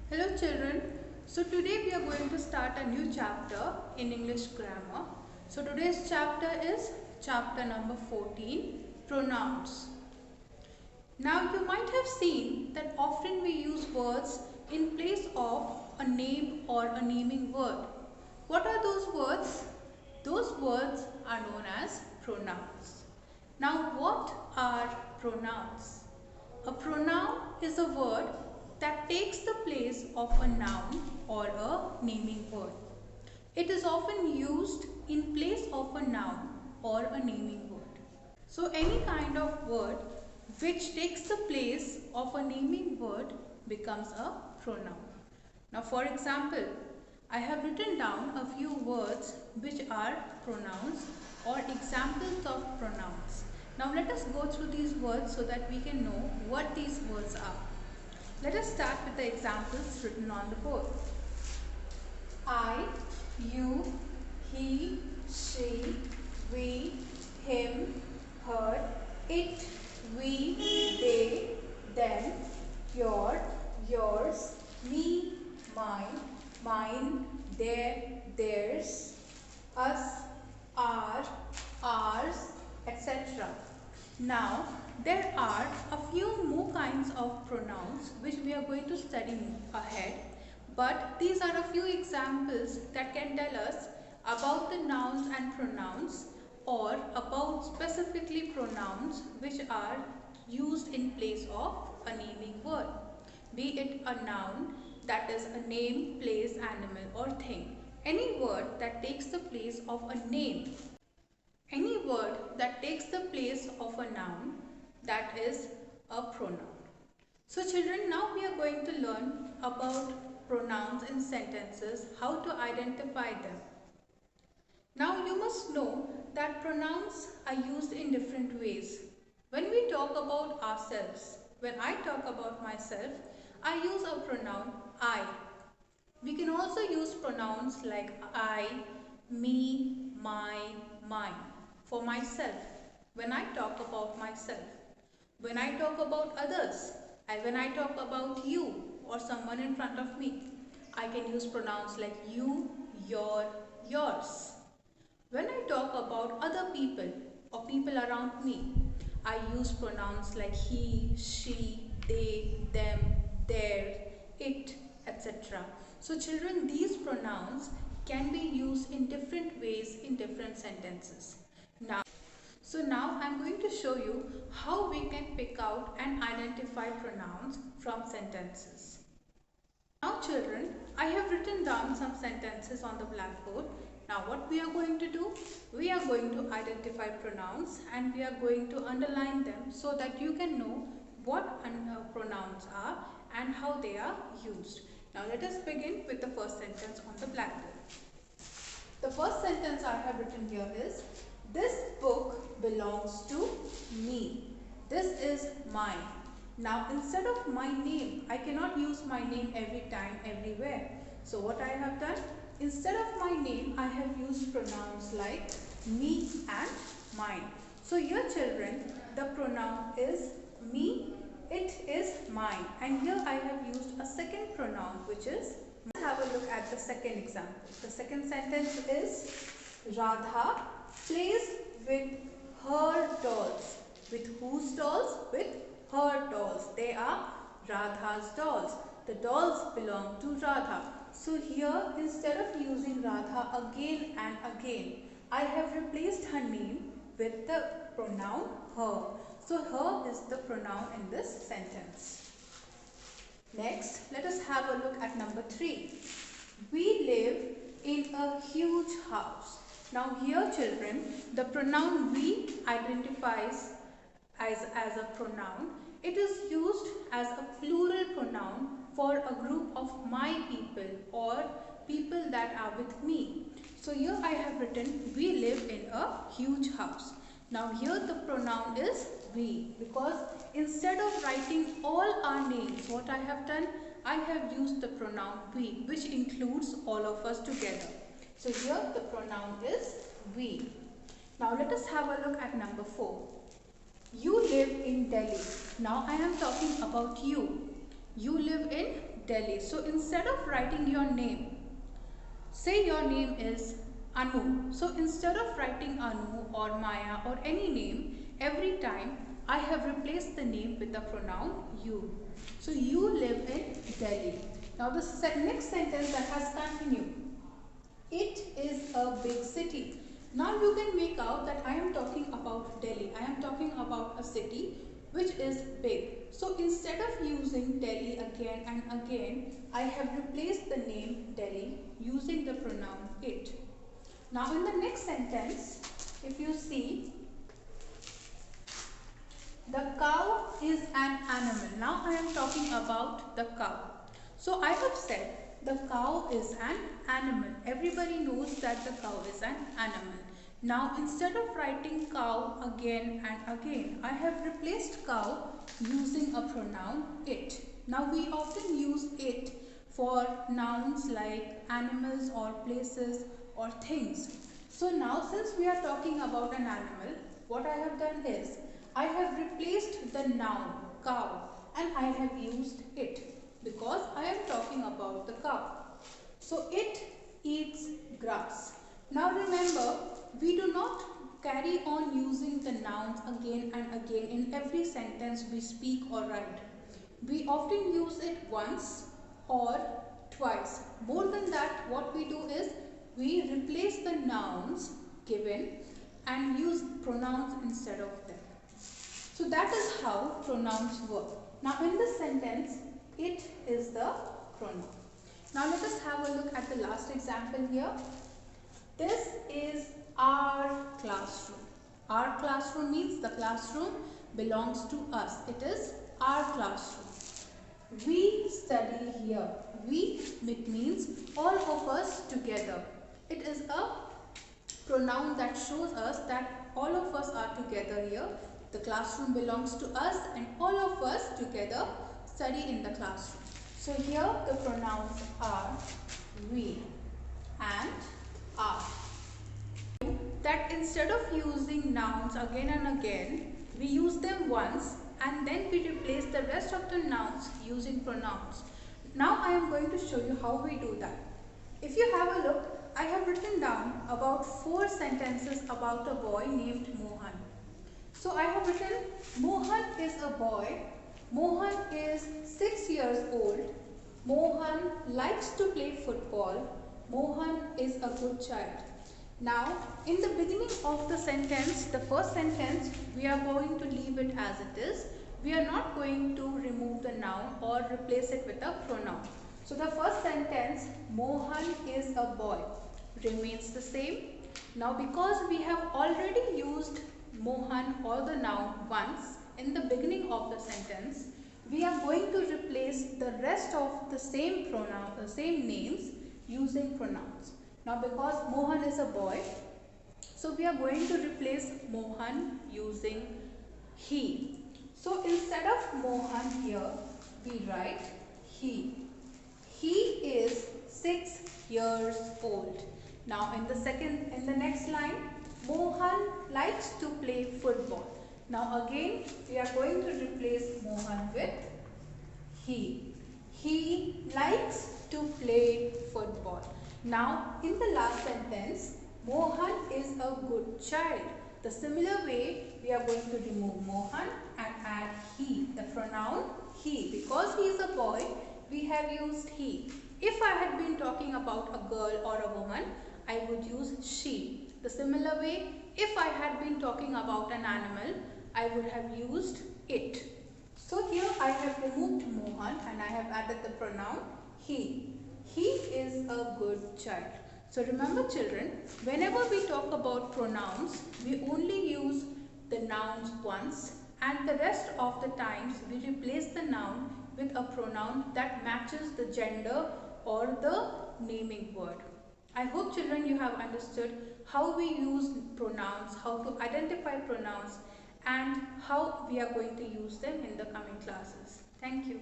Hello children. So today we are going to start a new chapter in English grammar. So today's chapter is chapter number 14, pronouns. Now you might have seen that often we use words in place of a name or a naming word. What are those words? Those words are known as pronouns. Now what are pronouns? A pronoun is a word that takes the place of a noun or a naming word. It is often used in place of a noun or a naming word. So any kind of word which takes the place of a naming word becomes a pronoun. Now for example, I have written down a few words which are pronouns or examples of pronouns. Now let us go through these words so that we can know what these words are. Let us start with the examples written on the board. I, you, he, she, we, him, her, it, we, they, them, your, yours, me, mine, their, theirs, us, our, ours, etc. Now, there are a few more kinds of pronouns which we are going to study ahead, but these are a few examples that can tell us about the nouns and pronouns or about specifically pronouns which are used in place of a naming word. Be it a noun, that is a name, place, animal or thing. Any word that takes the place of a name. Any word that takes the place of a noun, that is a pronoun. So children, now we are going to learn about pronouns in sentences, how to identify them. Now you must know that pronouns are used in different ways. When we talk about ourselves, when I talk about myself, I use a pronoun I. We can also use pronouns like I, me, my, mine for myself when I talk about myself. When I talk about others and when I talk about you or someone in front of me, I can use pronouns like you, your, yours. When I talk about other people or people around me, I use pronouns like he, she, they, them, their, it, etc. So children, these pronouns can be used in different ways in different sentences. Now I'm going to show you how we can pick out and identify pronouns from sentences. Now children, I have written down some sentences on the blackboard. Now what we are going to do? We are going to identify pronouns and we are going to underline them so that you can know what pronouns are and how they are used. Now let us begin with the first sentence on the blackboard. The first sentence I have written here is, this book belongs to me. This is mine. Now instead of my name, I cannot use my name every time, everywhere. So what I have done? Instead of my name, I have used pronouns like me and mine. So here children, the pronoun is me, it is mine. And here I have used a second pronoun which is, let's have a look at the second example. The second sentence is, Radha plays with her dolls. With whose dolls? With her dolls. They are Radha's dolls. The dolls belong to Radha. So here, instead of using Radha again and again, I have replaced her name with the pronoun her. So her is the pronoun in this sentence. Next, let us have a look at number 3. We live in a huge house. Now here children, the pronoun we identifies as a pronoun. It is used as a plural pronoun for a group of my people or people that are with me. So here I have written, we live in a huge house. Now here the pronoun is we, because instead of writing all our names, what I have done, I have used the pronoun we, which includes all of us together. So here the pronoun is we. Now let us have a look at number 4. You live in Delhi. Now I am talking about you. You live in Delhi. So instead of writing your name, say your name is Anu. So instead of writing Anu or Maya or any name, every time I have replaced the name with the pronoun you. So you live in Delhi. Now the next sentence that has continued. It is a big city. Now you can make out that I am talking about Delhi. I am talking about a city which is big. So instead of using Delhi again and again, I have replaced the name Delhi using the pronoun it. Now in the next sentence, if you see, the cow is an animal. Now I am talking about the cow. So I have said the cow is an animal. Everybody knows that the cow is an animal. Now instead of writing cow again and again, I have replaced cow using a pronoun it. Now we often use it for nouns like animals or places or things. So now since we are talking about an animal, what I have done is I have replaced the noun cow and I have used it because I am talking about the cow. So it eats grass. Now remember, we do not carry on using the nouns again and again in every sentence we speak or write. We often use it once or twice. More than that, what we do is we replace the nouns given and use pronouns instead of them. So that is how pronouns work. Now in this sentence, it is the pronoun. Now let us have a look at the last example here. This is our classroom. Our classroom means the classroom belongs to us. It is our classroom. We study here. We, it means all of us together. It is a pronoun that shows us that all of us are together here. The classroom belongs to us and all of us together study in the classroom. So here the pronouns are we and are. That instead of using nouns again and again, we use them once and then we replace the rest of the nouns using pronouns. Now I am going to show you how we do that. If you have a look, I have written down about 4 sentences about a boy named Mohan. So I have written Mohan is a boy. Mohan is 6 years old. Mohan likes to play football. Mohan is a good child. Now, in the beginning of the sentence, the first sentence, we are going to leave it as it is. We are not going to remove the noun or replace it with a pronoun. So the first sentence, Mohan is a boy, remains the same. Now because we have already used Mohan or the noun once in the beginning of the sentence, we are going to replace the rest of the same pronoun, the same names using pronouns. Now because Mohan is a boy, so we are going to replace Mohan using he. So instead of Mohan here, we write he. He is 6 years old. Now in the next line, Mohan likes to play football. Now again, we are going to replace Mohan with he. He likes to play football. Now in the last sentence, Mohan is a good child. The similar way, we are going to remove Mohan and add he, the pronoun he. Because he is a boy, we have used he. If I had been talking about a girl or a woman, I would use she. The similar way, if I had been talking about an animal, I would have used it. So here I have removed Mohan and I have added the pronoun he. He is a good child. So remember children, whenever we talk about pronouns, we only use the nouns once and the rest of the times we replace the noun with a pronoun that matches the gender or the naming word. I hope children you have understood how we use pronouns, how to identify pronouns and how we are going to use them in the coming classes. Thank you.